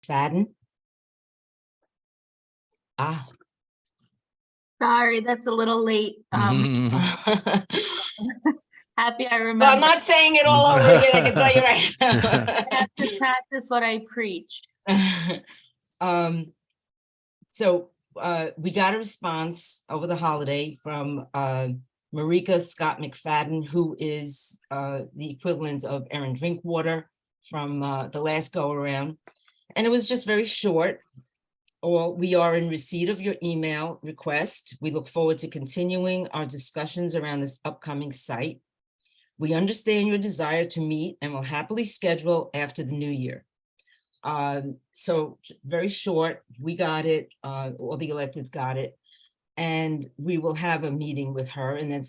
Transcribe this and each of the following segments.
Fadden? Ah. Sorry, that's a little late. Well, Happy I I'm remember. not saying it all over again, I can tell you right I now. have to practice what I preach. So we got a response over the holiday from Marika Scott McFadden, who is the equivalent of Erin Drinkwater from the last go around. And it was just very short. Or we are in receipt of your email request. We look forward to continuing our discussions around this upcoming site. We understand your desire to meet and will happily schedule after the new year. So very short, we got it, all the electeds got it. And we will have a meeting with her, and then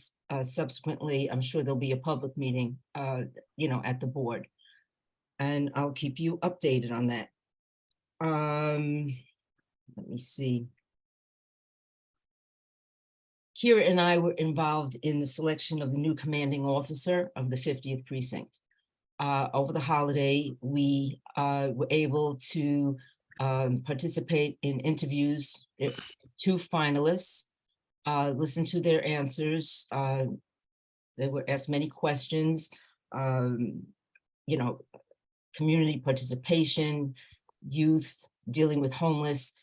subsequently, I'm sure there'll be a public meeting, at the board. And I'll keep you updated on that. Let me see. Kira and I were involved in the selection of the new commanding officer of the 50th precinct. Over the holiday, we were able to participate in interviews, 2 finalists, listen to their answers. They were asked many questions, community participation, youth, dealing with homeless.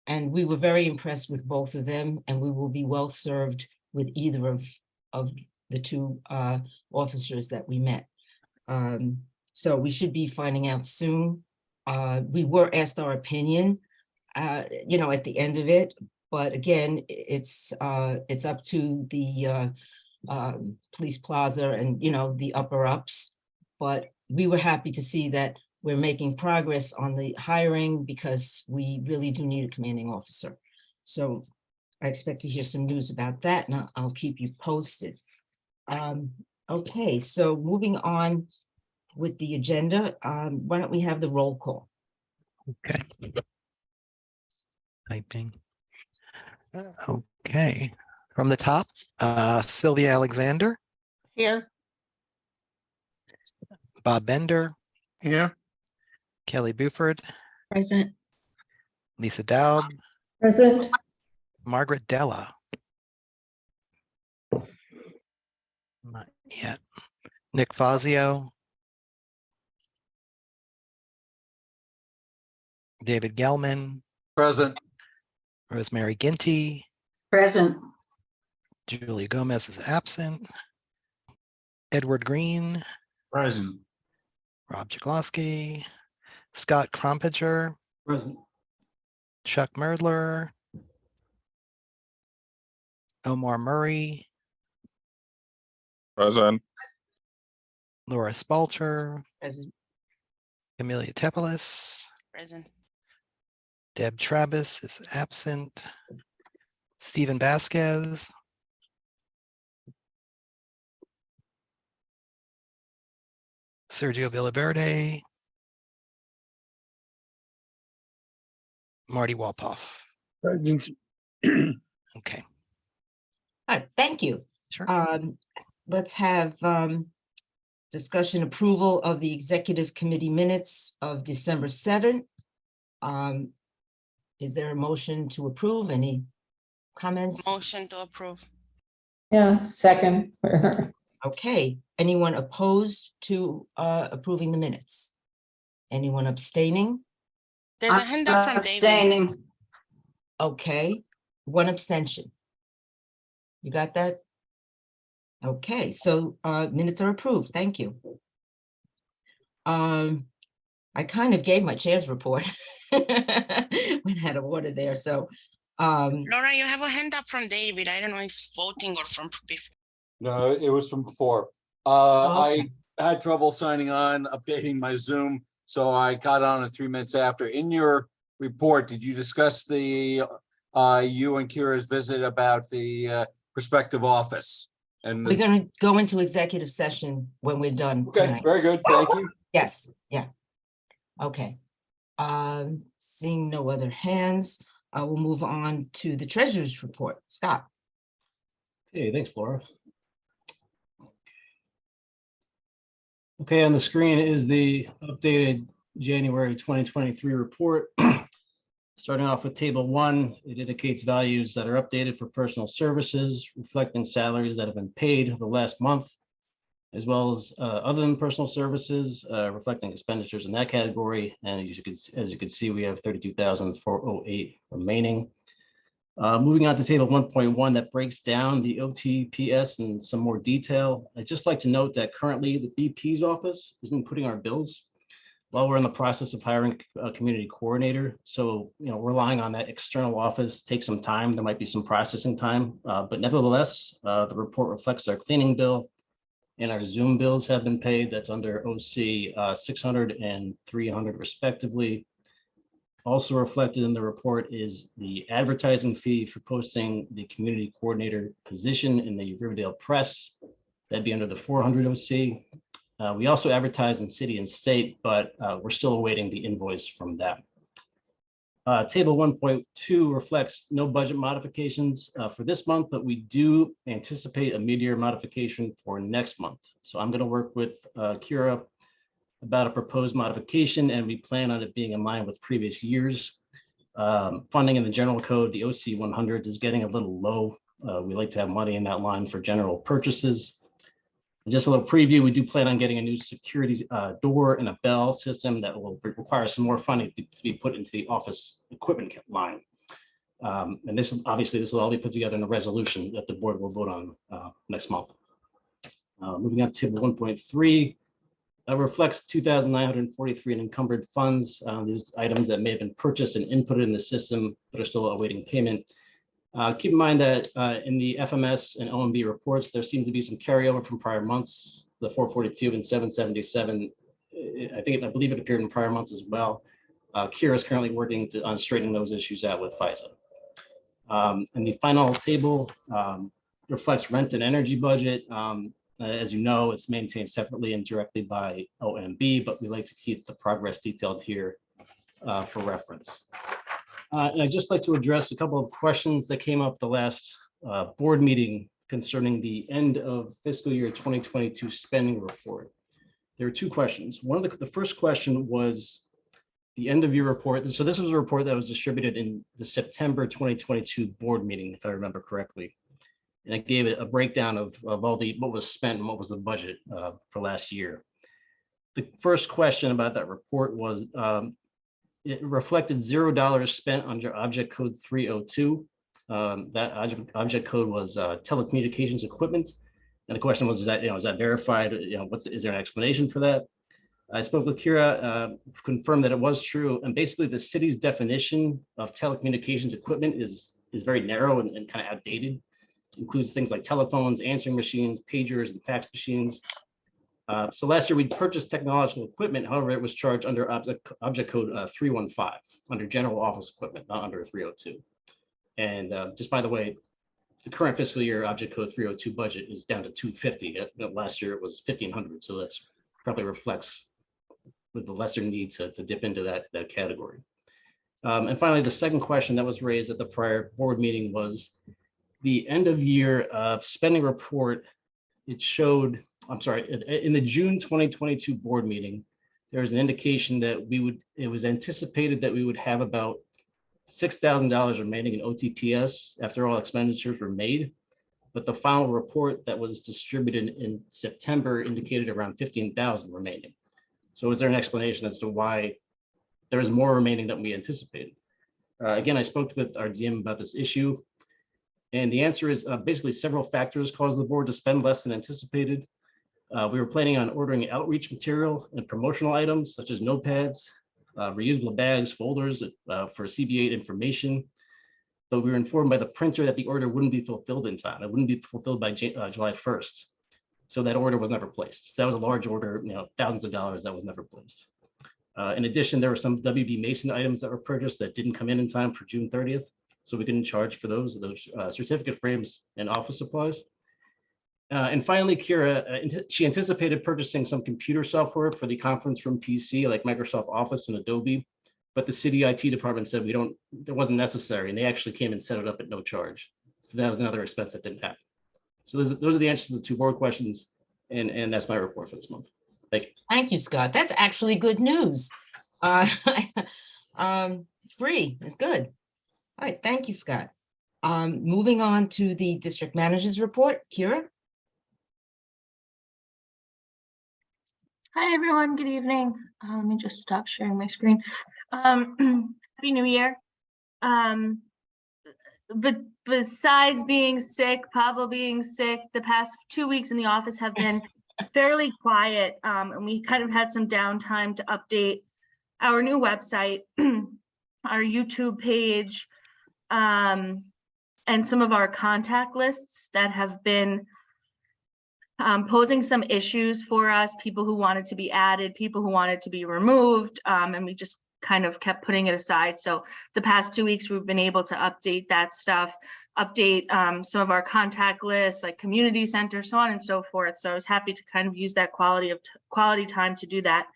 And we were very impressed with both of them, and we will be well served with either of the 2 officers that we met. So we should be finding out soon. We were asked our opinion, at the end of it, but again, it's up to the police plaza and, the upper ups. But we were happy to see that we're making progress on the hiring because we really do need a commanding officer. So I expect to hear some news about that, and I'll keep you posted. Okay, so moving on with the agenda, why don't we have the roll call? Okay. Typing. Okay. From the top, Sylvia Alexander, Here. Bob Bender, Here. Kelly Buford, Present. Lisa Dowd, Present. Margaret Della. Not yet. Nick Fazio, David Gelman, Present. Rosemary Ginty, Present. Julie Gomez is absent. Edward Green, Present. Rob Jaglowski, Scott Krompinger, Present. Chuck Merdler, Omar Murray, Present. Laura Spalter, President. Amelia Tepelis, Present. Deb Travis is absent. Stephen Vasquez, Sergio Villaverde, Marty Walpoff. Present. Okay, All right, thank you. sure. Let's have discussion approval of the executive committee minutes of December 7th. Is there a motion to approve? Any comments? Motion to approve. Yeah, second. Okay, anyone opposed to approving the minutes? Anyone abstaining? There's a handout from David. Okay, 1 abstention. You got that? Okay, so minutes are approved. Thank you. I kind of gave my chair's report. Went out of order there, so Laura, you have a handout from David. I don't know if it's voting or from before. No, it was from before. Okay. I had trouble signing on, updating my Zoom, so I got on 3 minutes after. In your report, did you discuss the you and Kira's visit about the prospective office? And we're going to go into executive session when we're done okay, tonight. very good. Thank you. Yes, yeah. Okay. Seeing no other hands, we'll move on to the treasurer's report. Scott. Okay, thanks, Laura. Okay, on the screen is the updated January 2023 report. Starting off with table 1, it indicates values that are updated for personal services, reflecting salaries that have been paid over the last month, as well as other than personal services, reflecting expenditures in that category. And as you can see, we have 32,408 remaining. Moving on to table 1.1, that breaks down the OTPS in some more detail. I'd just like to note that currently the BP's office isn't putting our bills while we're in the process of hiring a community coordinator. So, relying on that external office takes some time. There might be some processing time, but nevertheless, the report reflects our cleaning bill and our Zoom bills have been paid. That's under OC 600 and 300 respectively. Also reflected in the report is the advertising fee for posting the community coordinator position in the Riverdale Press. That'd be under the 400 OC. We also advertised in city and state, but we're still awaiting the invoice from that. Table 1.2 reflects no budget modifications for this month, but we do anticipate a mid-year modification for next month. So I'm going to work with Kira about a proposed modification, and we plan on it being in line with previous years. Funding in the general code, the OC 100 is getting a little low. We like to have money in that line for general purchases. Just a little preview, we do plan on getting a new security door and a bell system that will require some more funding to be put into the office equipment line. And this will all be put together in a resolution that the board will vote on next month. Moving on to table 1.3, reflects 2,943 in encumbered funds. These items that may have been purchased and inputted in the system but are still awaiting payment. Keep in mind that in the FMS and OMB reports, there seems to be some carryover from prior months. The 442 and 777, I believe it appeared in prior months as well. Kira is currently working on straightening those issues out with FISA. And the final table reflects rent and energy budget. As you know, it's maintained separately and directly by OMB, but we like to keep the progress detailed here for reference. And I'd just like to address a couple of questions that came up the last board meeting concerning the end of fiscal year 2022 spending report. There are two questions. The first question was the end of year report. So this was a report that was distributed in the September 2022 board meeting, if I remember correctly. And it gave it a breakdown of all what was spent and what was the budget for last year. The first question about that report was, it reflected $0 spent under object code 302. That object code was telecommunications equipment. And the question was, is that verified? Is there an explanation for that? I spoke with Kira, confirmed that it was true. And basically the city's definition of telecommunications equipment is very narrow and kind of outdated. Includes things like telephones, answering machines, pagers, and fax machines. So last year we purchased technological equipment. However, it was charged under object code 315 under general office equipment, not under 302. And just by the way, the current fiscal year object code 302 budget is down to 250. Last year it was 1,500. So that's probably reflects with the lesser need to dip into that category. And finally, the second question that was raised at the prior board meeting was the end of year spending report. It showed, in the June 2022 board meeting, there was an indication that it was anticipated that we would have about $6,000 remaining in OTPS after all expenditures were made. But the final report that was distributed in September indicated around 15,000 remaining. So is there an explanation as to why there is more remaining than we anticipated? Again, I spoke with our DM about this issue. And the answer is basically several factors caused the board to spend less than anticipated. We were planning on ordering outreach material and promotional items such as notepads, reusable bags, folders for CB8 information. But we were informed by the printer that the order wouldn't be fulfilled in time. It wouldn't be fulfilled by July 1st. So that order was never placed. So that was a large order, thousands of dollars that was never placed. In addition, there were some WB Mason items that were purchased that didn't come in time for June 30th. So we couldn't charge for those certificate frames and office supplies. And finally, Kira, she anticipated purchasing some computer software for the conference room PC like Microsoft Office and Adobe, but the city IT department said it wasn't necessary, and they actually came and set it up at no charge. So that was another expense that didn't happen. So those are the answers to the two board questions, and that's my report for this month. Thank you. Thank you, Scott. That's actually good news. Uh, free is good. All right, thank you, Scott. Moving on to the district manager's report, Kira. Hi, everyone. Good evening. Let me just stop sharing my screen. Happy New Year. But besides being sick, Pablo being sick, the past 2 weeks in the office have been fairly quiet. And we kind of had some downtime to update our new website, our YouTube page, and some of our contact lists that have been posing some issues for us, people who wanted to be added, people who wanted to be removed, and we just kind of kept putting it aside. So the past 2 weeks, we've been able to update that stuff, update some of our contact lists, like community center, so on and so forth. So I was happy to kind of use that quality time to do that.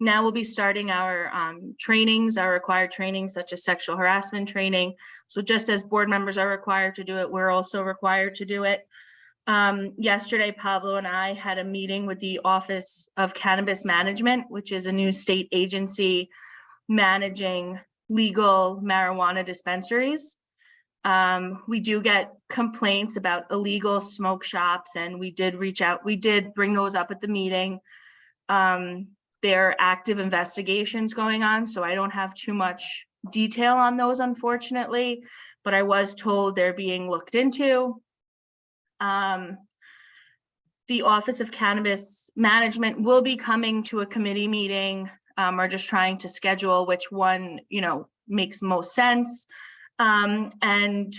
Now we'll be starting our trainings, our required trainings, such as sexual harassment training. So just as board members are required to do it, we're also required to do it. Yesterday, Pablo and I had a meeting with the Office of Cannabis Management, which is a new state agency managing legal marijuana dispensaries. We do get complaints about illegal smoke shops, and we did reach out. We did bring those up at the meeting. There are active investigations going on, so I don't have too much detail on those, unfortunately, but I was told they're being looked into. The Office of Cannabis Management will be coming to a committee meeting. We're just trying to schedule which one, makes most sense. And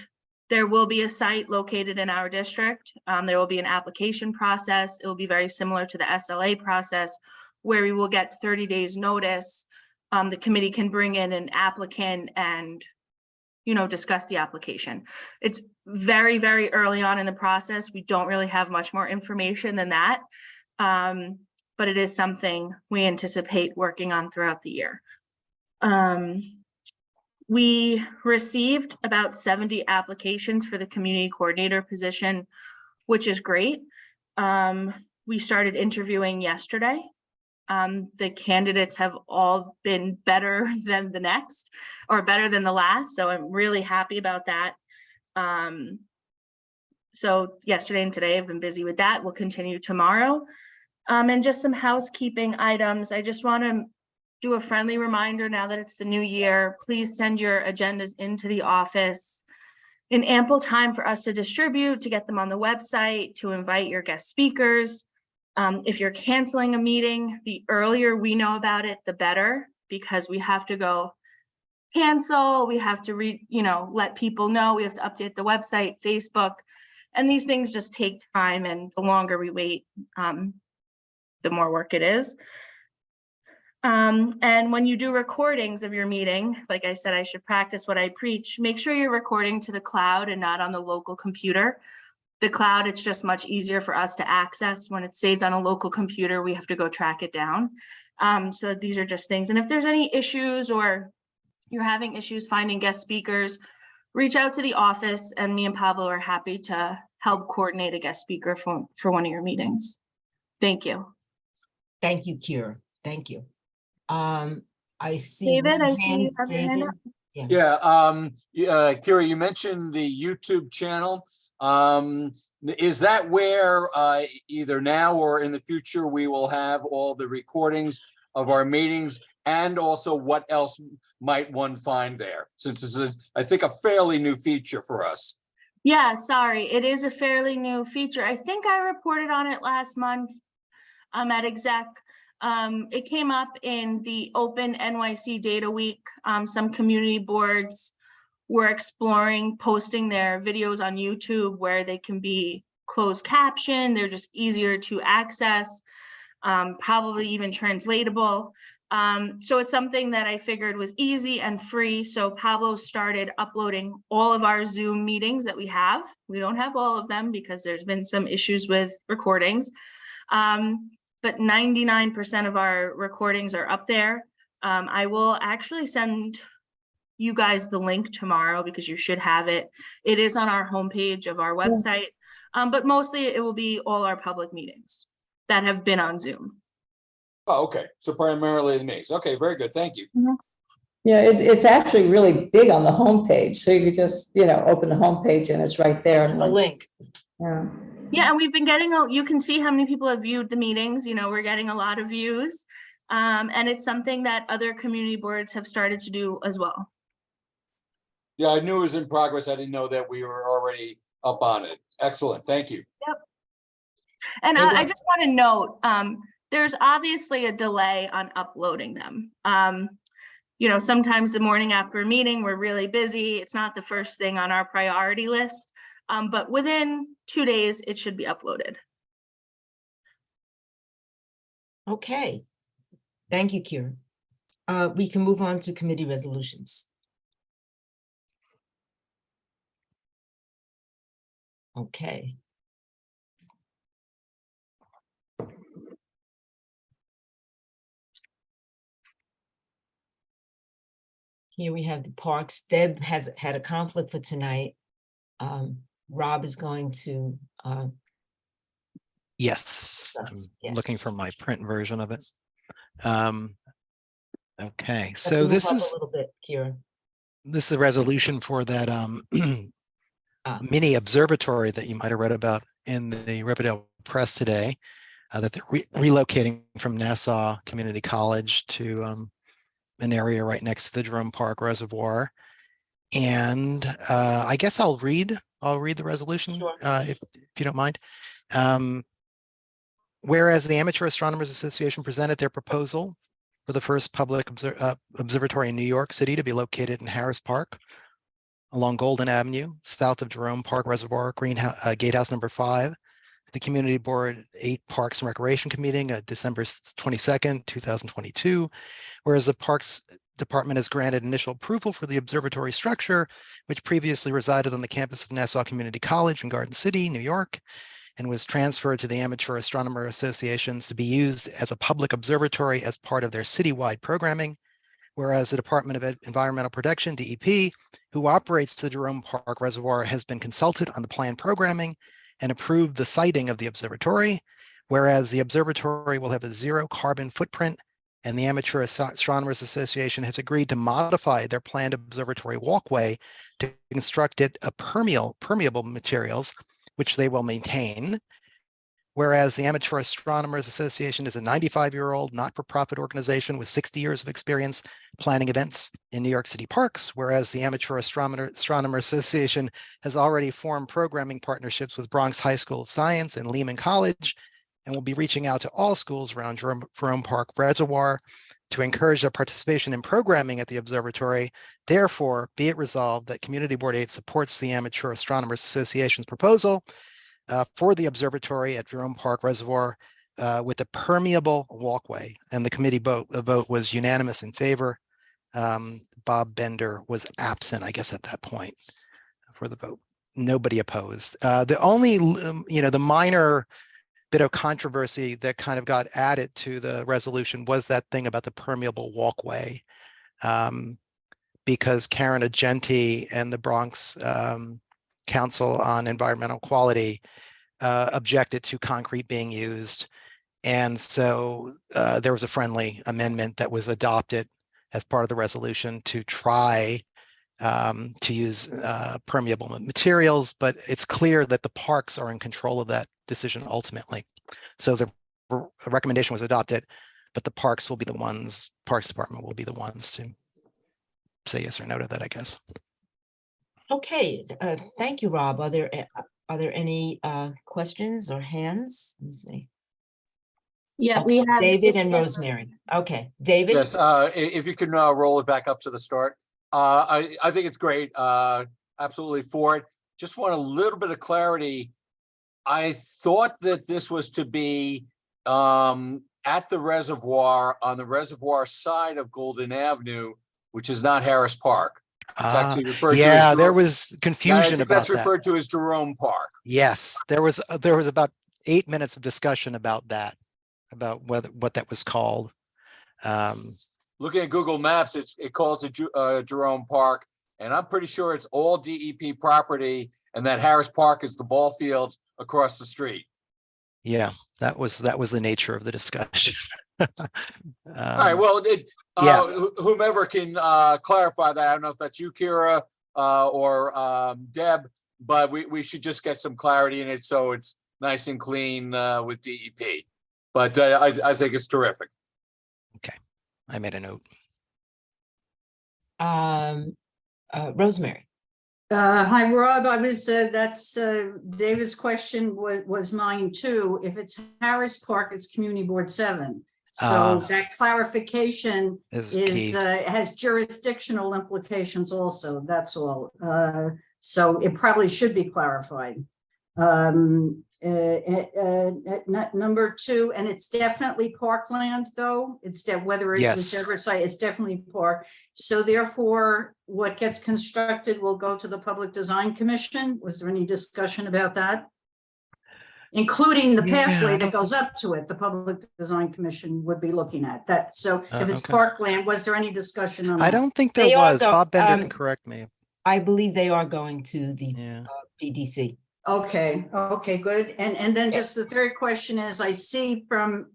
there will be a site located in our district. There will be an application process. It will be very similar to the SLA process, where we will get 30 days notice. The committee can bring in an applicant and discuss the application. It's very, very early on in the process. We don't really have much more information than that. But it is something we anticipate working on throughout the year. We received about 70 applications for the community coordinator position, which is great. We started interviewing yesterday. The candidates have all been better than the next, or better than the last. So I'm really happy about that. So yesterday and today I've been busy with that. We'll continue tomorrow. And just some housekeeping items. I just want to do a friendly reminder now that it's the new year. Please send your agendas into the office in ample time for us to distribute, to get them on the website, to invite your guest speakers. If you're canceling a meeting, the earlier we know about it, the better, because we have to go cancel, we have to let people know, we have to update the website, Facebook, and these things just take time, and the longer we wait, the more work it is. And when you do recordings of your meeting, like I said, I should practice what I preach. Make sure you're recording to the cloud and not on the local computer. The cloud, it's just much easier for us to access. When it's saved on a local computer, we have to go track it down. So these are just things. And if there's any issues, or you're having issues finding guest speakers, reach out to the office, and me and Pablo are happy to help coordinate a guest speaker for one of your meetings. Thank you. Thank you, Kira. Thank you. I see. David, one I see you hand, have your hand David. up. Yeah, Kira, you mentioned the YouTube channel. Is that where either now or in the future we will have all the recordings of our meetings, and also what else might one find there? Since this is, I think, a fairly new feature for us. Yeah, sorry, it is a fairly new feature. I think I reported on it last month at exec. It came up in the Open NYC Data Week. Some community boards were exploring posting their videos on YouTube where they can be closed caption. They're just easier to access, probably even translatable. So it's something that I figured was easy and free. So Pablo started uploading all of our Zoom meetings that we have. We don't have all of them because there's been some issues with recordings. But 99% of our recordings are up there. I will actually send you guys the link tomorrow because you should have it. It is on our homepage of our website, but mostly it will be all our public meetings that have been on Zoom. Oh, okay. So primarily the meetings. Okay, very good. Thank you. Yeah, it's actually really big on the homepage, so you could just, open the homepage and it's right there. There's a link. Yeah. Yeah, and we've been getting, you can see how many people have viewed the meetings, we're getting a lot of views. And it's something that other community boards have started to do as well. Yeah, I knew it was in progress. I didn't know that we were already up on it. Excellent. Thank you. And Hey, I Rob. just want to note, there's obviously a delay on uploading them. Sometimes the morning after a meeting, we're really busy. It's not the first thing on our priority list, but within 2 days, it should be uploaded. Okay. Thank you, Kira. We can move on to committee resolutions. Okay. Here we have the parks. Deb has had a conflict for tonight. Rob is going to, Yes, Yes, I'm looking yes. for my print version of it. Okay, have so to move this up is a little bit, Kira. a resolution for that mini observatory that you might have read about in the Riverdale Press today, that they're relocating from Nassau Community College to an area right next to the Jerome Park Reservoir. And I guess I'll read the resolution, Sure. if you don't mind. Whereas the Amateur Astronomers Association presented their proposal for the first public observatory in New York City to be located in Harris Park along Golden Avenue, south of Jerome Park Reservoir, Gatehouse number 5. The Community Board 8 Parks and Recreation Committee, December 22nd, 2022. Whereas the Parks Department has granted initial approval for the observatory structure, which previously resided on the campus of Nassau Community College in Garden City, New York, and was transferred to the Amateur Astronomer Associations to be used as a public observatory as part of their citywide programming. Whereas the Department of Environmental Protection, DEP, who operates the Jerome Park Reservoir, has been consulted on the planned programming and approved the siting of the observatory. Whereas the observatory will have a zero carbon footprint, and the Amateur Astronomers Association has agreed to modify their planned observatory walkway to construct it of permeable materials, which they will maintain. Whereas the Amateur Astronomers Association is a 95-year-old not-for-profit organization with 60 years of experience planning events in New York City parks, whereas the Amateur Astronomer Association has already formed programming partnerships with Bronx High School of Science and Lehman College, and will be reaching out to all schools around Jerome Park Reservoir to encourage their participation in programming at the observatory. Therefore, be it resolved that Community Board 8 supports the Amateur Astronomers Association's proposal for the observatory at Jerome Park Reservoir with a permeable walkway. And the committee vote was unanimous in favor. Bob Bender was absent, I guess, at that point for the vote. Nobody opposed. The only, the minor bit of controversy that kind of got added to the resolution was that thing about the permeable walkway. Because Karen Agenti and the Bronx Council on Environmental Quality objected to concrete being used. And so there was a friendly amendment that was adopted as part of the resolution to try to use permeable materials, but it's clear that the parks are in control of that decision ultimately. So the recommendation was adopted, but the Parks Department will be the ones to say yes or no to that, I guess. Okay, thank you, Rob. Are there any questions or hands? Let me see. Yeah, we have David and Rosemary. Okay, David? Yes, if you can roll it back up to the start. I think it's great. Absolutely for it. Just want a little bit of clarity. I thought that this was to be at the reservoir, on the reservoir side of Golden Avenue, which is not Harris Park. It's actually referred to as Yeah, there Jerome- was Yeah, I confusion think about that's that. referred to as Jerome Park. Yes, there was about 8 minutes of discussion about that, about what that was called. Looking at Google Maps, it calls it Jerome Park, and I'm pretty sure it's all DEP property, and that Harris Park is the ball fields across the street. Yeah, that was the nature of the discussion. All right, well, yeah. whomever can clarify that, I don't know if that's you, Kira, or Deb, but we should just get some clarity in it so it's nice and clean with DEP. But I think it's terrific. I made a note. Rosemary. Hi, Rob. That's David's question was mine too. If it's Harris Park, it's Community Board 7. So that clarification This is key. has jurisdictional implications also, that's all. So it probably should be clarified. Number 2, and it's definitely parkland though, whether it's Yes. whichever site, it's definitely park. So therefore, what gets constructed will go to the Public Design Commission. Was there any discussion about that? Including the Yeah, pathway I that don't goes up to it, the Public Design Commission would be looking at that. So if it's Okay. parkland, was there any discussion on that? I don't think there They are was. go- Bob Bender um, can correct me. I believe they are going to the Yeah. BDC. Okay, good. And then just the third question is, I see from,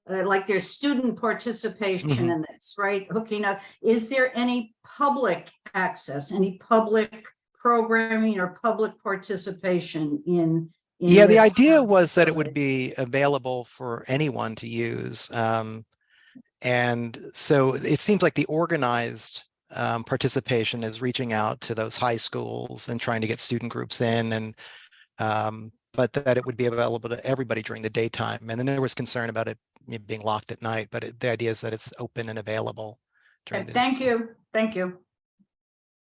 like there's student participation Mhm. in this, right? Hooking up. Is there any public access, any public programming or public participation in? Yeah, the this idea was that it would facility? be available for anyone to use. And so it seems like the organized participation is reaching out to those high schools and trying to get student groups in, and but that it would be available to everybody during the daytime. And then there was concern about it being locked at night, but the idea is that it's open and available during the day. Thank you.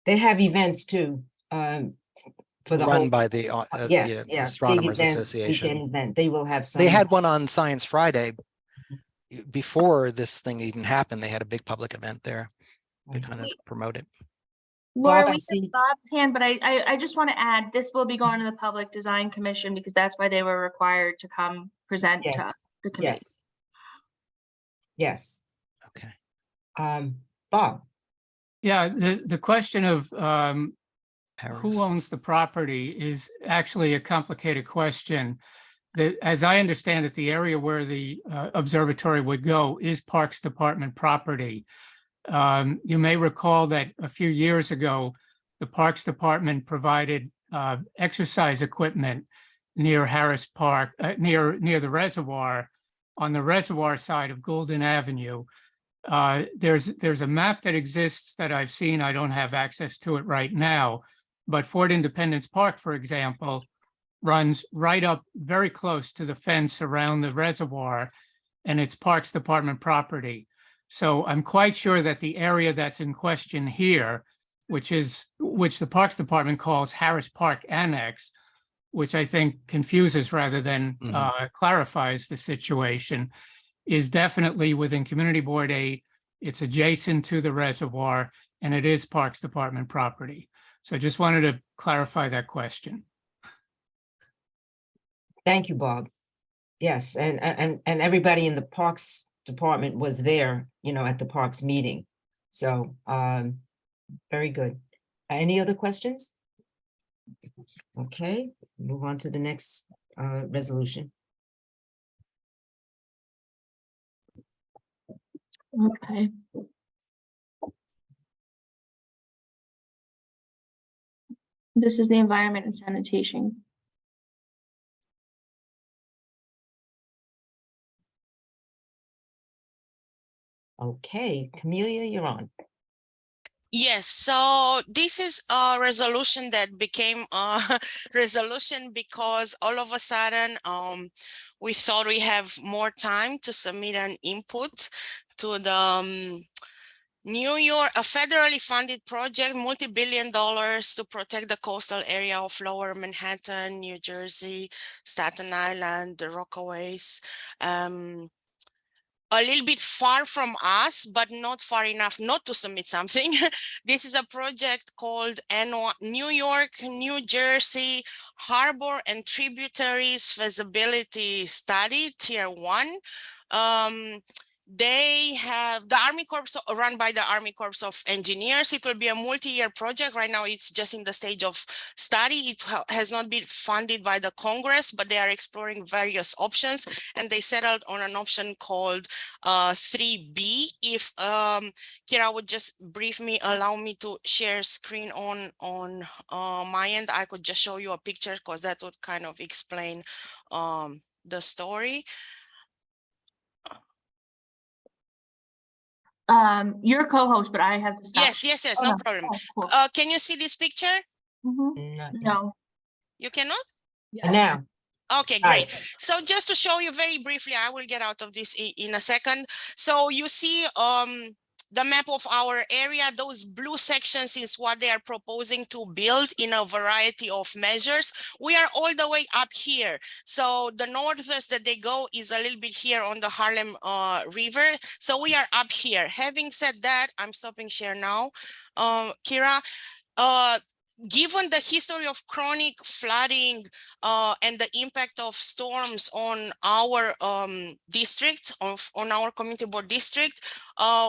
They have events too. For the Run whole, by the yes, yeah. big Astronomers events, Association. weekend event. They will have some. They had one on Science Friday. Before this thing even happened, they had a big public event there to kind of promote it. Laura, Bob, I we see- have Bob's hand, but I just want to add, this will be going to the Public Design Commission because that's why they were required to come present to Yes, the committee. yes. Yes. Okay. Bob, Yeah, the question of Harris. who owns the property is actually a complicated question. That, as I understand it, the area where the observatory would go is Parks Department property. You may recall that a few years ago, the Parks Department provided exercise equipment near Harris Park, near the reservoir, on the reservoir side of Golden Avenue. There's a map that exists that I've seen. I don't have access to it right now, but Fort Independence Park, for example, runs right up very close to the fence around the reservoir, and it's Parks Department property. So I'm quite sure that the area that's in question here, which the Parks Department calls Harris Park Annex, which I think confuses rather than clarifies the situation, is definitely within Community Board 8. It's adjacent to the reservoir, and it is Parks Department property. So I just wanted to clarify that question. thank you, Bob. Yes, and everybody in the Parks Department was there, at the Parks meeting. So, very good. Any other questions? Okay, move on to the next resolution. Okay. This is the environment and sanitation. Okay, Camelia, you're on. Yes, so this is a resolution that became a resolution because all of a sudden we thought we have more time to submit an input to the New York, a federally funded project, multi-billion dollars to protect the coastal area of Lower Manhattan, New Jersey, Staten Island, the Rockaways. A little bit far from us, but not far enough not to submit something. This is a project called New York, New Jersey Harbor and Tributaries Feasibility Study, Tier 1. they have the Army Corps run by the Army Corps of Engineers. It will be a multi-year project. Right now, it's just in the stage of study. It has not been funded by the Congress, but they are exploring various options, and they settled on an option called 3B. If Kira would just allow me to share screen on my end, I could just show you a picture because that would kind of explain the story. You're co-host, but I have to stop. Yes, Oh, no no. problem. Oh, cool. Can you see this picture? Mhm. Not yet. No. You cannot? Now, Okay, Right. great. So just to show you very briefly, I will get out of this in a second. So you see the map of our area. Those blue sections is what they are proposing to build in a variety of measures. We are all the way up here. So the northwest that they go is a little bit here on the Harlem River. So we are up here. Having said that, I'm stopping share now. Kira, given the history of chronic flooding and the impact of storms on our district, on our community board district,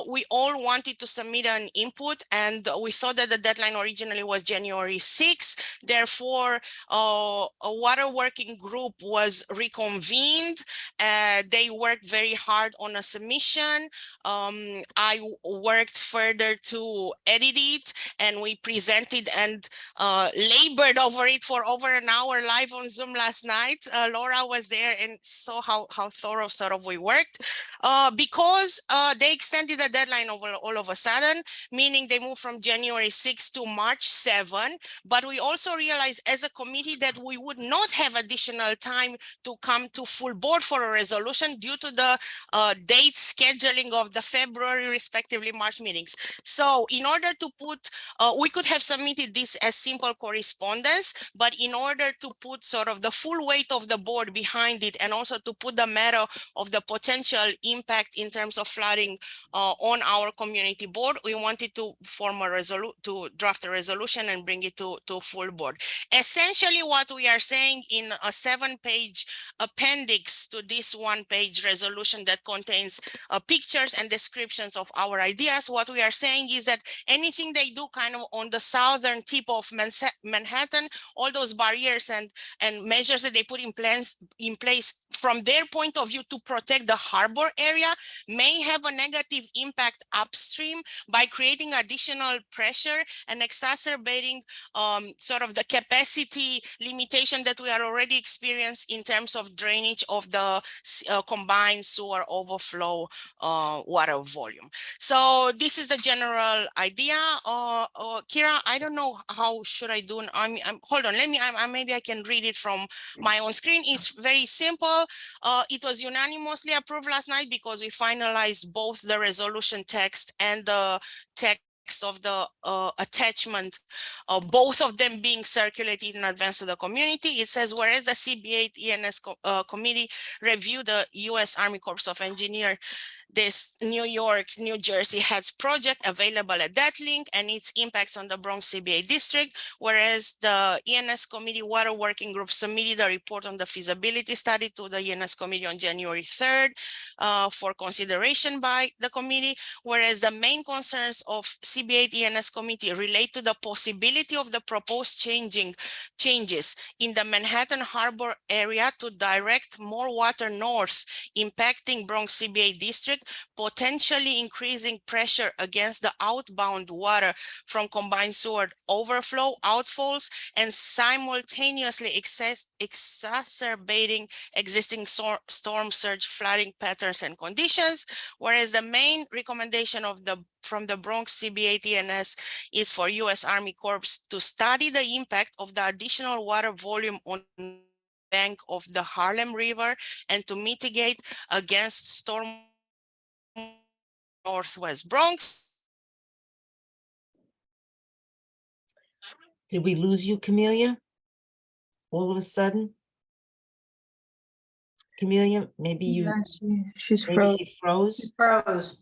we all wanted to submit an input, and we thought that the deadline originally was January 6th. Therefore, a water working group was reconvened. They worked very hard on a submission. I worked further to edit it, and we presented and labored over it for over an hour live on Zoom last night. Laura was there and saw how thorough sort of we worked, because they extended the deadline all of a sudden, meaning they moved from January 6 to March 7. But we also realized as a committee that we would not have additional time to come to full board for a resolution due to the date scheduling of the February, respectively March meetings. So in order to put, we could have submitted this as simple correspondence, but in order to put sort of the full weight of the board behind it, and also to put the matter of the potential impact in terms of flooding on our community board, we wanted to form to draft a resolution and bring it to full board. Essentially, what we are saying in a 7-page appendix to this 1-page resolution that contains pictures and descriptions of our ideas, what we are saying is that anything they do kind of on the southern tip of Manhattan, all those barriers and measures that they put in place from their point of view to protect the harbor area may have a negative impact upstream by creating additional pressure and exacerbating sort of the capacity limitation that we are already experiencing in terms of drainage of the combined sewer overflow water volume. So this is the general idea. Kira, I don't know how should I do. Hold on. Maybe I can read it from my own screen. It's very simple. It was unanimously approved last night because we finalized both the resolution text and the text of the attachment, both of them being circulated in advance to the community. It says, whereas the CB8 ENS committee reviewed the U.S. Army Corps of Engineers, this New York, New Jersey HADS project available at that link and its impacts on the Bronx CBA district, whereas the ENS committee water working group submitted a report on the feasibility study to the ENS committee on January 3rd for consideration by the committee, whereas the main concerns of CBA ENS committee relate to the possibility of the proposed changes in the Manhattan Harbor area to direct more water north, impacting Bronx CBA district, potentially increasing pressure against the outbound water from combined sewer overflow outfalls and simultaneously exacerbating existing storm surge flooding patterns and conditions. Whereas the main recommendation from the Bronx CBA ENS is for U.S. Army Corps to study the impact of the additional water volume on the bank of the Harlem River and to mitigate against storm Northwest Bronx. did we lose you, Camelia? All of a sudden? Camelia, maybe you, She's maybe frozen. she froze? Froze.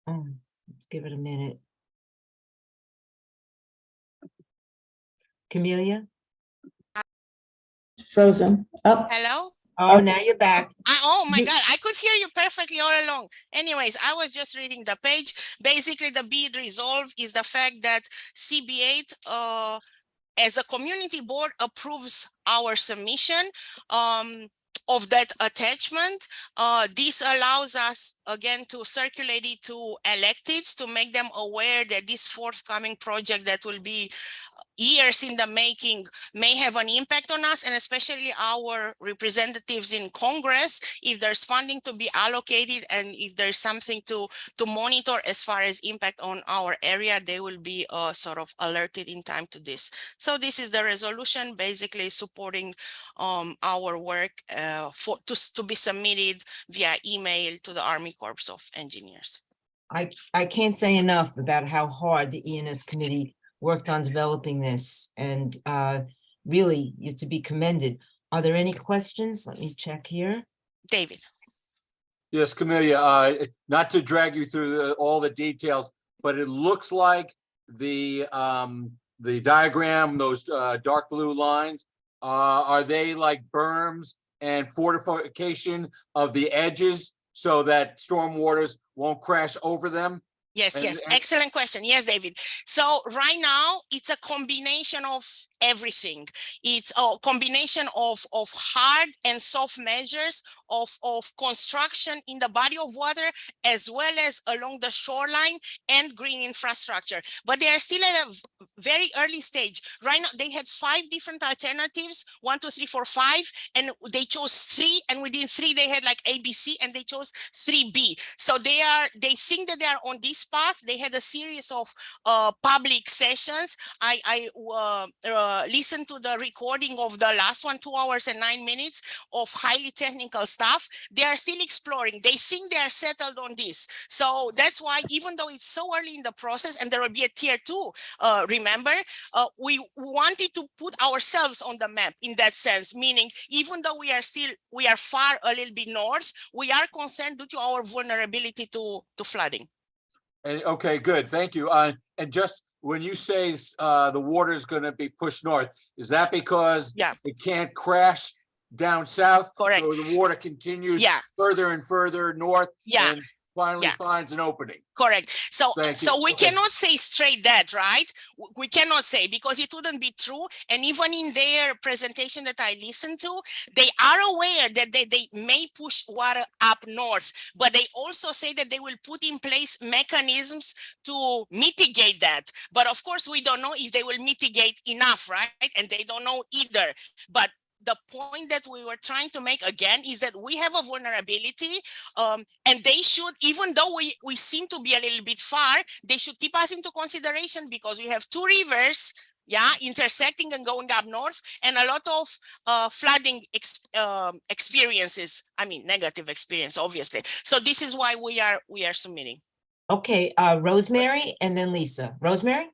Let's give it a minute. Camelia? Frozen up. Hello? Oh, now you're back. Oh my You- God, I could hear you perfectly all along. Anyways, I was just reading the page. Basically, the be it resolved is the fact that CB8 as a community board approves our submission of that attachment. This allows us again to circulate it to electeds to make them aware that this forthcoming project that will be years in the making may have an impact on us, and especially our representatives in Congress. If there's funding to be allocated and if there's something to monitor as far as impact on our area, they will be sort of alerted in time to this. So this is the resolution basically supporting our work to be submitted via email to the Army Corps of Engineers. I can't say enough about how hard the ENS committee worked on developing this, and really, you're to be commended. Are there any questions? Let me check here. David. Yes, Camelia, not to drag you through all the details, but it looks like the diagram, those dark blue lines, are they like berms and fortification of the edges so that storm waters won't crash over them? Yes, yes, excellent question. Yes, David. So right now it's a combination of everything. It's a combination of hard and soft measures of construction in the body of water, as well as along the shoreline and green infrastructure. But they are still at a very early stage. Right now, they had 5 different alternatives, 1, 2, 3, 4, 5, and they chose 3. And within 3, they had like ABC, and they chose 3B. So they think that they are on this path. They had a series of public sessions. I listened to the recording of the last one, 2 hours and 9 minutes of highly technical stuff. They are still exploring. They think they are settled on this. So that's why, even though it's so early in the process and there will be a tier 2, remember, we wanted to put ourselves on the map in that sense, meaning even though we are far a little bit north, we are concerned due to our vulnerability to flooding. And okay, good. Thank you. And just when you say the water is going to be pushed north, is that because it can't crash down south? Correct. So the water continues further and further north and finally finds an opening. Correct. So we Okay. cannot say straight that, right? We cannot say, because it wouldn't be true. And even in their presentation that I listened to, they are aware that they may push water up north, but they also say that they will put in place mechanisms to mitigate that. But of course, we don't know if they will mitigate enough, right? And they don't know either. But the point that we were trying to make again is that we have a vulnerability, and they should, even though we seem to be a little bit far, they should keep us into consideration, because we have 2 rivers intersecting and going up north, and a lot of flooding experiences. I mean, negative experience, obviously. So this is why we are submitting. Okay, Rosemary and then Lisa. Rosemary?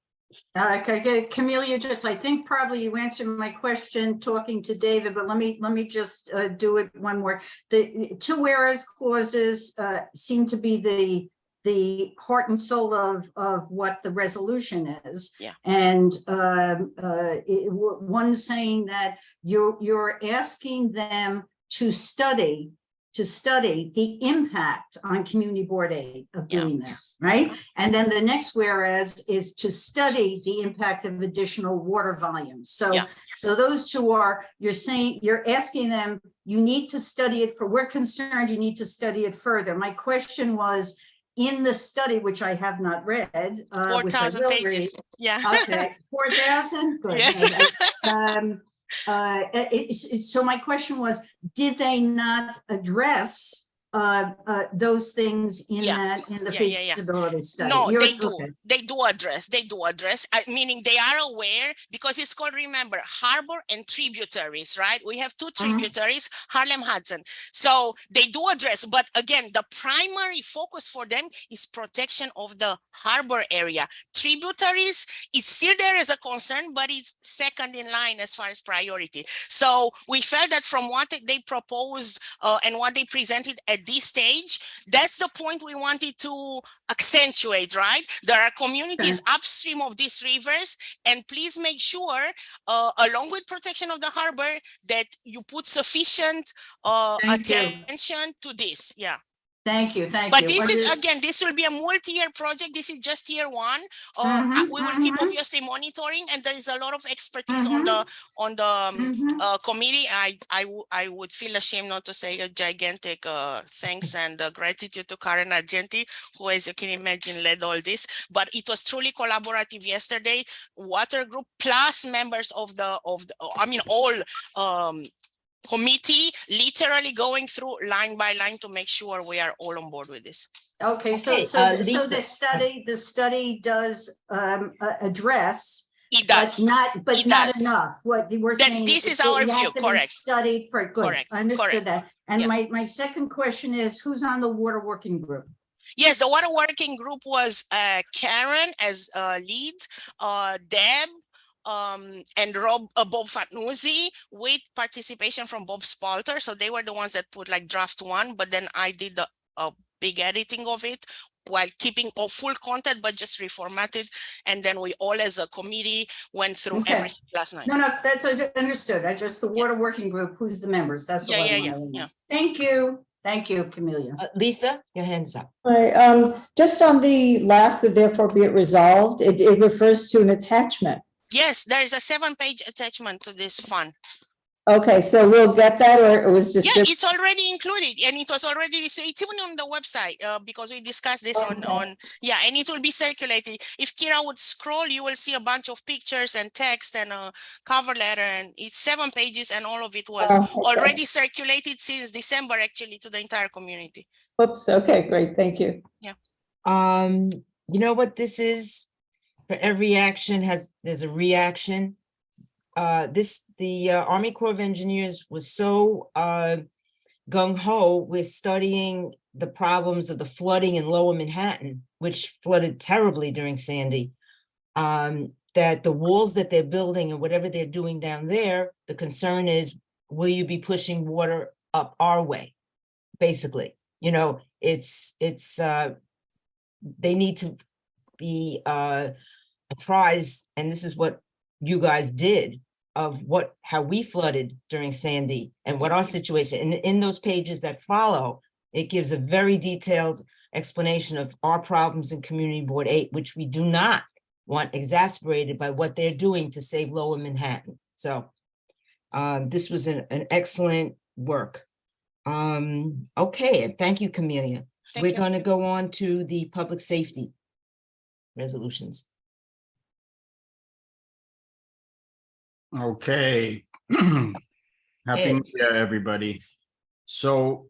Okay, Camelia, I think probably you answered my question talking to David, but let me just do it one more. The 2 whereas clauses seem to be the heart and soul of what the resolution is. Yeah. And one saying that you're asking them to study the impact on community board aid of doing this, right? And then the next whereas is to study the impact of additional water volumes. So those 2 are, you're asking them, you need to study it we're concerned, you need to study it further. My question was, in the study, which I have not read, 4,000 pages. Yeah. Okay, 4,000, good. Yes. So my question was, did they not address those things in the feasibility study? No, they do. Okay. They do address. Meaning they are aware, because it's called, remember, harbor and tributaries, right? We have 2 tributaries, Harlem, Hudson. So they do address, but again, the primary focus for them is protection of the harbor area. Tributaries, it's still there as a concern, but it's second in line as far as priority. So we felt that from what they proposed and what they presented at at this stage, that's the point we wanted to accentuate, right? There are communities upstream of these rivers, and please make sure, along with protection of the harbor, that you put sufficient Thank you. attention to this. Yeah. Thank you, thank you. But this What is, again, this will be a multi-year project. This is just year one. We will keep obviously monitoring, and there is a lot of expertise on the committee. I would feel ashamed not to say a gigantic thanks and gratitude to Karen Argenti, who, as you can imagine, led all this. But it was truly collaborative yesterday. Water group plus members of all committee, literally going through line by line to make sure we are all on board with this. Okay, so Lisa. the study does address, It but does. not It not does. enough. What you were That saying. this is that our it has view, to be correct. Studied for good. Correct, I understood that. And Yeah. my second question is, who's on the water working group? Yes, the water working group was Karen as lead, Deb, and Bob Fatnuzzi, with participation from Bob Spalter. So they were the ones that put like draft one, but then I did the big editing of it while keeping all full content, but just reformatted. And then we all as a committee went through Okay. everything last night. No, that's understood. I just, the water working group, who's the members? That's all I Yeah, wanted to know. yeah. Thank you. Thank you, Camelia. Lisa, your hand's up. Right, just on the last, that therefore be it resolved, it refers to an attachment. Yes, there is a 7-page attachment to this fund. Okay, so we'll get that, or it was just. Yeah, it's already included, and it was already, so it's even on the website, because we discussed this Okay. on, yeah, and it will be circulated. If Kira would scroll, you will see a bunch of pictures and text and a cover letter, and it's 7 pages, and all of it was Oh, okay. already circulated since December, actually, to the entire community. Oops, okay, great, thank you. You know what this is? For every action there's a reaction. The Army Corps of Engineers was so gung-ho with studying the problems of the flooding in Lower Manhattan, which flooded terribly during Sandy, that the walls that they're building and whatever they're doing down there, the concern is, will you be pushing water up our way? Basically, you know, it's they need to be apprised, and this is what you guys did, of how we flooded during Sandy and what our situation, and in those pages that follow, it gives a very detailed explanation of our problems in Community Board 8, which we do not want exacerbated by what they're doing to save Lower Manhattan. So this was an excellent work. Okay, thank you, Camelia. Thank We're you. going to go on to the public safety resolutions. Okay. Happy New Year, everybody. So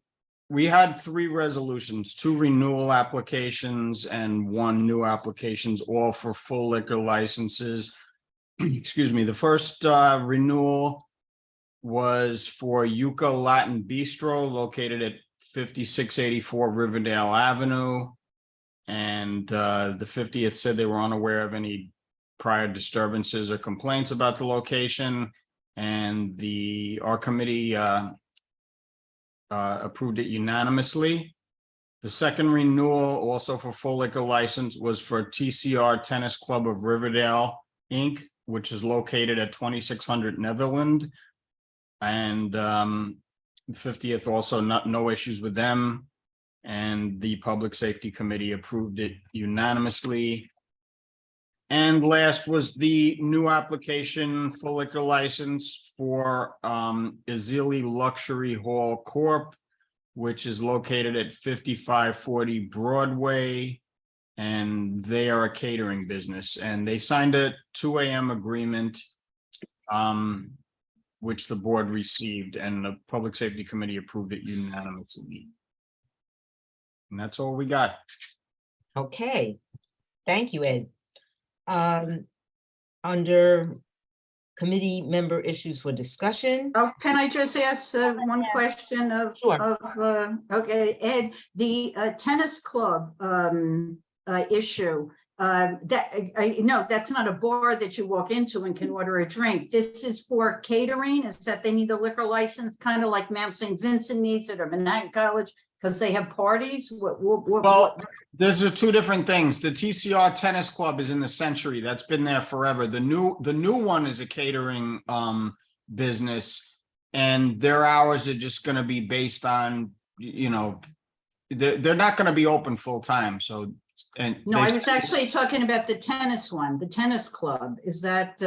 we had 3 resolutions, 2 renewal applications and 1 new applications, all for full liquor licenses. Excuse me. The first renewal was for Yucca Latin Bistro, located at 5684 Riverdale Avenue. And the 50th said they were unaware of any prior disturbances or complaints about the location, and our committee approved it unanimously. The second renewal, also for full liquor license, was for TCR Tennis Club of Riverdale, Inc., which is located at 2600 Netherland. And the 50th also no issues with them, and the Public Safety Committee approved it unanimously. And last was the new application for liquor license for Azili Luxury Hall Corp., which is located at 5540 Broadway, and they are a catering business. And they signed a 2 a.m. agreement, which the board received, and the Public Safety Committee approved it unanimously. And that's all we got. Okay, thank you, Ed. Under committee member issues for discussion. Oh, can I just ask one question of, Sure. okay, Ed, the tennis club issue, no, that's not a bar that you walk into and can order a drink. This is for catering. Is that they need a liquor license, kind of like Mount St. Vincent needs it, or Manhattan College? Because they have parties? Well, there's the two different things. The TCR Tennis Club is in the Century. That's been there forever. The new one is a catering business, and their hours are just going to be based on, you know, they're not going to be open full time. So, and No, I was actually talking about the tennis one, the tennis club. Is that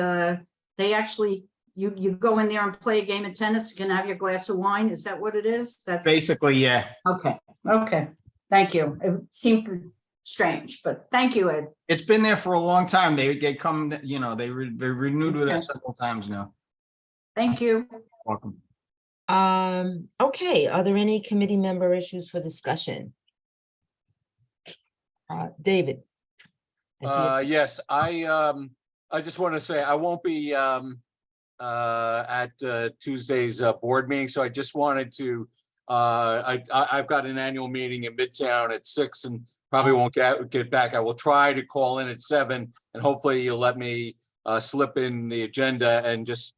they actually, you go in there and play a game of tennis, you can have your glass of wine? Is that what it is? That's basically, yeah. Okay, thank you. It seemed strange, but thank you, Ed. It's been there for a long time. They come, you know, they renewed with Okay. us several times now. Thank you. Welcome. Okay, are there any committee member issues for discussion? David? I see it. Yes, I just want to say I won't be at Tuesday's board meeting, so I just wanted to, I've got an annual meeting in Midtown at 6 and probably won't get back. I will try to call in at 7 and hopefully you'll let me slip in the agenda and just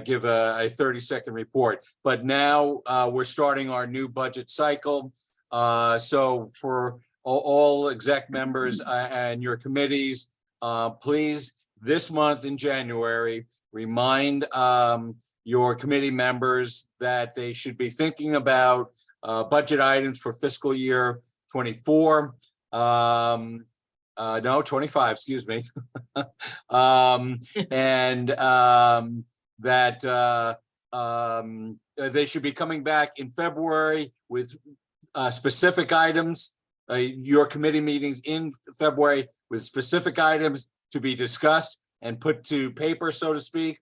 give a 30-second report. But now we're starting our new budget cycle. So for all exec members and your committees, please, this month in January, remind your committee members that they should be thinking about budget items for fiscal year 24. No, 25, excuse me. And that they should be coming back in February with specific items, your committee meetings in February with specific items to be discussed and put to paper, so to speak,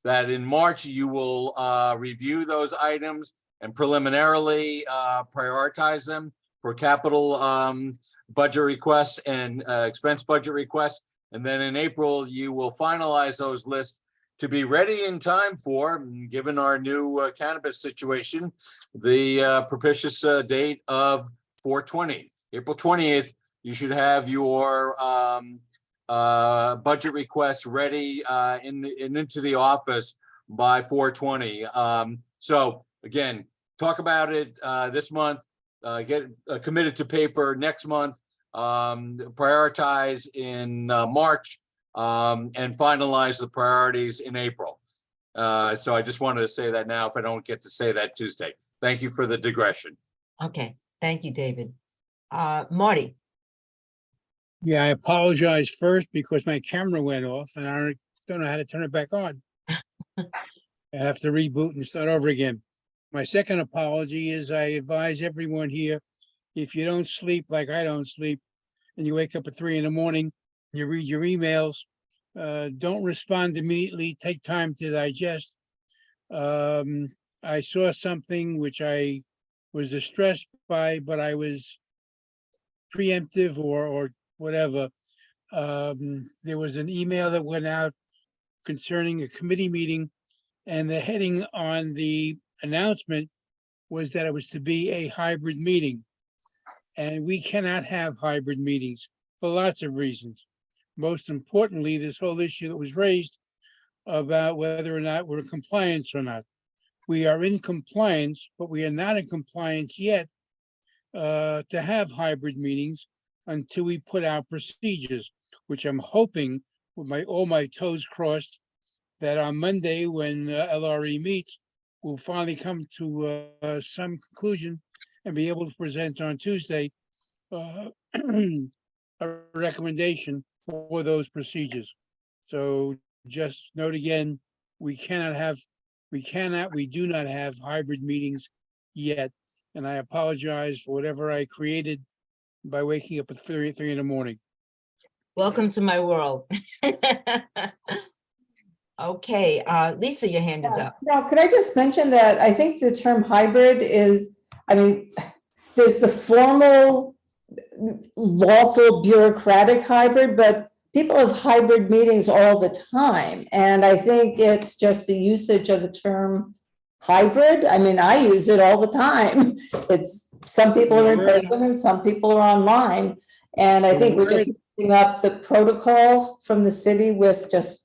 that in March you will review those items and preliminarily prioritize them for capital budget requests and expense budget requests. And then in April, you will finalize those lists to be ready in time for, given our new cannabis situation, the propitious date of 4/20. April 20th, you should have your budget requests ready into the office by 4/20. So again, talk about it this month, get committed to paper next month, prioritize in March, and finalize the priorities in April. So I just wanted to say that now if I don't get to say that Tuesday. Thank you for the digression. Okay, thank you, David. Marty? Yeah, I apologize first because my camera went off and I don't know how to turn it back on. I have to reboot and start over again. My second apology is I advise everyone here, if you don't sleep like I don't sleep, and you wake up at 3 a.m, you read your emails, don't respond immediately, take time to digest. I saw something which I was distressed by, but I was preemptive or whatever. There was an email that went out concerning a committee meeting, and the heading on the announcement was that it was to be a hybrid meeting. And we cannot have hybrid meetings for lots of reasons. Most importantly, this whole issue that was raised about whether or not we're in compliance or not. We are in compliance, but we are not in compliance yet to have hybrid meetings until we put out procedures, which I'm hoping with all my toes crossed that on Monday when LRE meets, we'll finally come to some conclusion and be able to present on Tuesday a recommendation for those procedures. So just note again, we do not have hybrid meetings yet. And I apologize for whatever I created by waking up at 3 a.m. Welcome to my world. Okay, Lisa, your hand is up. Now, could I just mention that I think the term hybrid is, I mean, there's the formal, lawful bureaucratic hybrid, but people have hybrid meetings all the time. And I think it's just the usage of the term hybrid. I mean, I use it all the time. It's, some people are in person and some people are online. And I think we're just mixing up the protocol from the city with just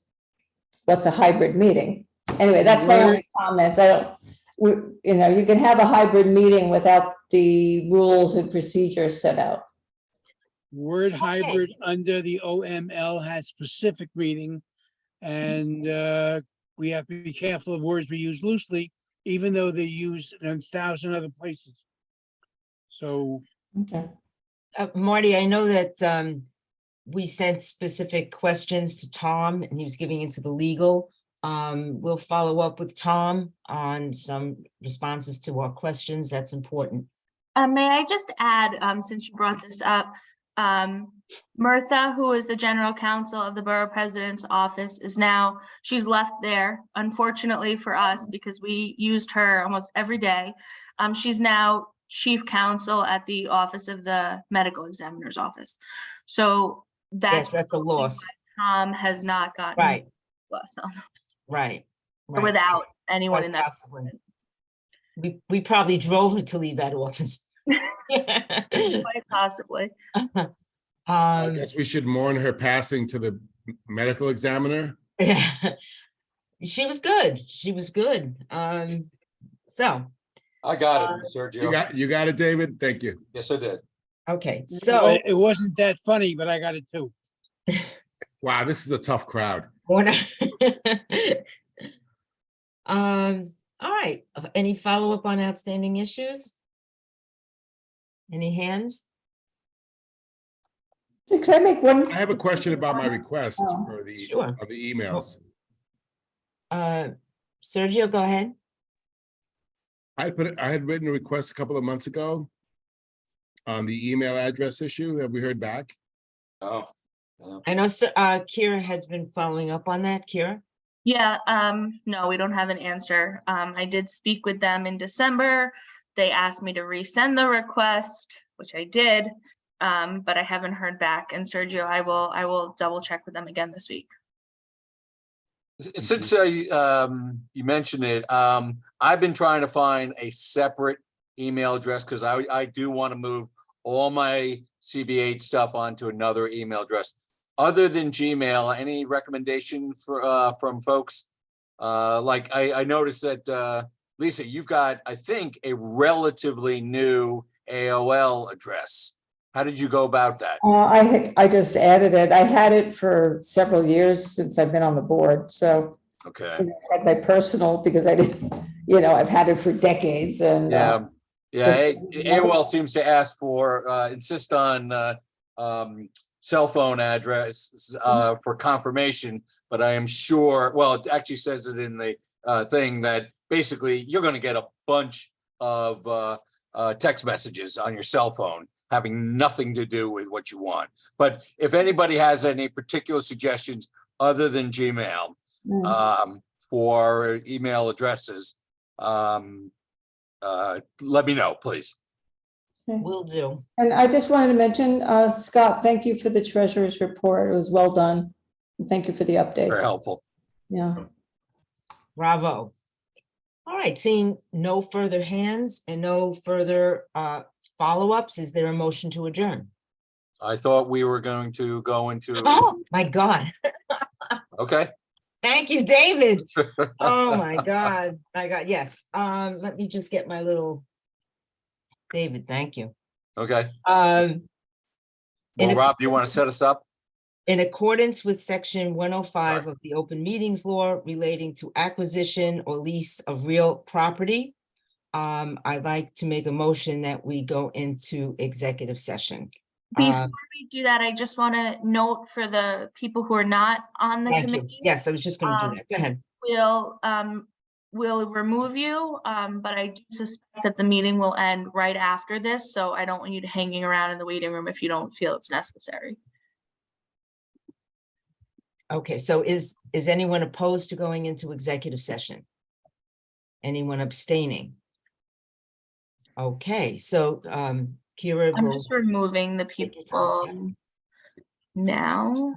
what's a hybrid meeting. Anyway, that's my only comment. You can have a hybrid meeting without the rules and procedures set out. Word hybrid under the OML has specific meaning. And we have to be careful of words we use loosely, even though they're used in 1,000 other places. So Okay. Marty, I know that we sent specific questions to Tom and he was giving into the legal. We'll follow up with Tom on some responses to our questions. That's important. May I just add, since you brought this up, Mirtha, who is the general counsel of the Borough President's office, she's left there, unfortunately for us, because we used her almost every day. She's now chief counsel at the office of the medical examiner's office. So Yes, that's a loss. Tom has not gotten. Right, Loss on those, right. right. without anyone in Quite that. possibly. We probably drove her to leave that office. Quite possibly. I guess we should mourn her passing to the medical examiner. Yeah. She was good. She was good. So, I got it, Sergio. You got it, David? Thank you. Yes, I did. okay, so. it wasn't that funny, but I got it too. Wow, this is a tough crowd. All right, any follow-up on outstanding issues? Any hands? Could I make one? I have a question about my request for the, Sure. of the emails. Sergio, go ahead. I had written a request a couple of months ago on the email address issue. Have we heard back? Oh, I know, Kira has been following up on that. Kira? Yeah, no, we don't have an answer. I did speak with them in December. They asked me to resend the request, which I did, but I haven't heard back. And Sergio, I will double check with them again this week. since you mentioned it, I've been trying to find a separate email address because I do want to move all my CBH stuff onto another email address. Other than Gmail, any recommendation for from folks? Like I noticed that Lisa, you've got, I think, a relatively new AOL address. How did you go about that? I just added it. I had it for several years since I've been on the board, so. Okay. I had my personal because I didn't, I've had it for decades and. Yeah, AOL seems to ask for, insist on cell phone address for confirmation, but I am sure, well, it actually says it in the thing that basically you're going to get a bunch of text messages on your cell phone having nothing to do with what you want. But if anybody has any particular suggestions other than Gmail for email addresses, let me know, please. Will do. And I just wanted to mention, Scott, thank you for the treasurer's report. It was well done. And thank you for the updates. Very helpful. Yeah. Bravo. All right, seeing no further hands and no further follow-ups, is there a motion to adjourn? I thought we were going to go into, Oh, my God. okay. Thank you, David. Oh, my God. My God, yes. Let me just get my little, David, thank you. Okay. In Well, Rob, do you want to accordance- set us up? In accordance with section 105 of the Open Meetings Law relating to acquisition or lease of real property, I'd like to make a motion that we go into executive session. Before we do that, I just want to note for the people who are not on the Thank you. committee. Yes, I was just going to do that. Go ahead. We'll remove you, but I do suspect that the meeting will end right after this, so I don't want you to hanging around in the waiting room if you don't feel it's necessary. Okay, so is anyone opposed to going into executive session? Anyone abstaining? Okay, so Kira I'm will, just removing the Take your time, people now.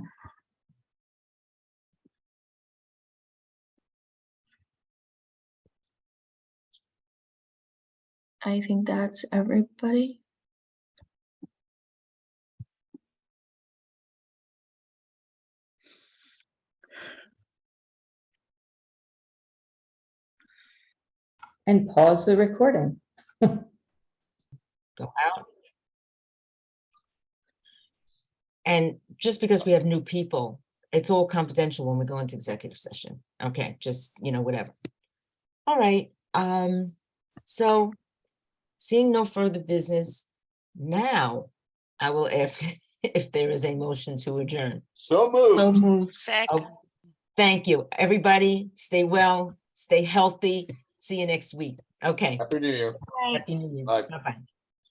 I think that's everybody. And pause the recording. go out. And just because we have new people, it's all confidential when we go into executive session. Okay, just, whatever. All right, so seeing no further business, now I will ask if there is a motion to adjourn. So moved. Second. Thank you, everybody. Stay well, stay healthy. See you next week. Okay. Happy New Year. Right. Happy New Year. Bye. Bye-bye.